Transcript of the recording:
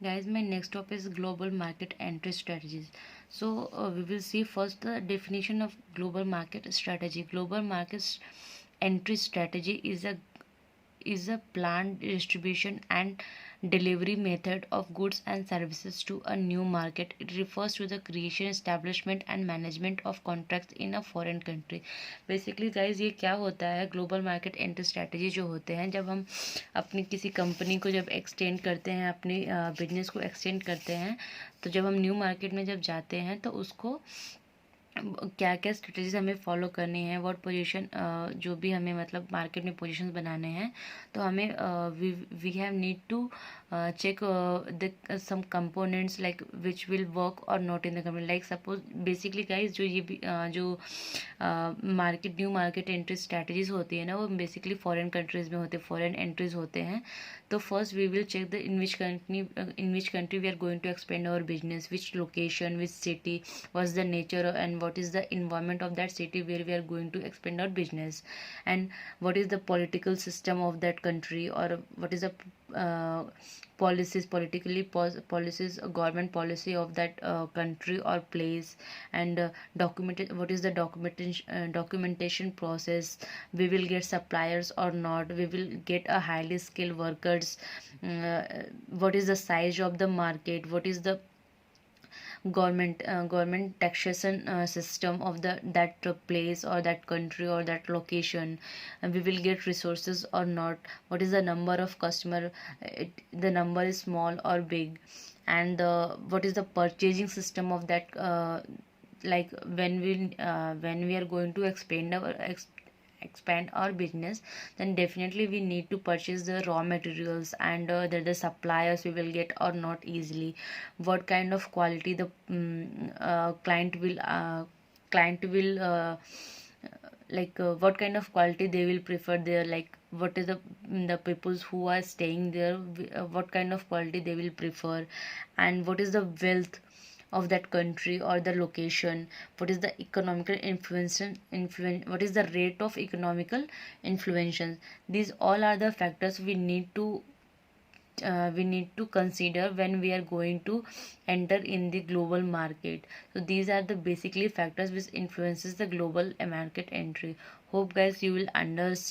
Guys, my next topic is global market entry strategies. So we will see first the definition of global market strategy. Global market entry strategy is a planned distribution and delivery method of goods and services to a new market. It refers to the creation, establishment and management of contracts in a foreign country. Basically guys ये क्या होता है, global market entry strategy जो होते हैं, जब हम अपनी किसी कंपनी को जब एक्सटेंड करते हैं, अपनी बिजनेस को एक्सटेंड करते हैं, तो जब हम न्यू मार्केट में जब जाते हैं तो उसको क्या क्या स्ट्रेटजीज हमें फॉलो करनी है, व्हाट पोजीशन, जो भी हमें मतलब मार्केट में पोजीशंस बनाने हैं, तो हमें we have need to check the some components like which will work और not in the company. Like suppose basically guys जो ये भी जो न्यू मार्केट एंट्री स्ट्रैटेजीज होती है ना, वो बेसिकली फॉरेन कंट्रीज में होते हैं, फॉरेन एंट्रीज होते हैं. तो first we will check the in which country we are going to expand our business, which location, which city, what's the nature and what is the environment of that city where we are going to expand our business, and what is the political system of that country, or what is the policies, policies, government policy of that country or place, and what is the documentation process, we will get suppliers or not, we will get a highly skilled workers, what is the size of the market, what is the government taxation system of that place or that country or that location, and we will get resources or not, what is the number of customer, the number is small or big, and what is the purchasing system of that, like when we are going to expand our business, then definitely we need to purchase the raw materials, and the suppliers we will get or not easily, what kind of quality the client will what kind of quality they will prefer there, like what is the peoples who are staying there, what kind of quality they will prefer, and what is the wealth of that country or the location, what is the economical influence, what is the rate of economical influence. These all are the factors we need to consider when we are going to enter in the global market. So these are the basically factors which influences the global market entry. Hope guys you will understand.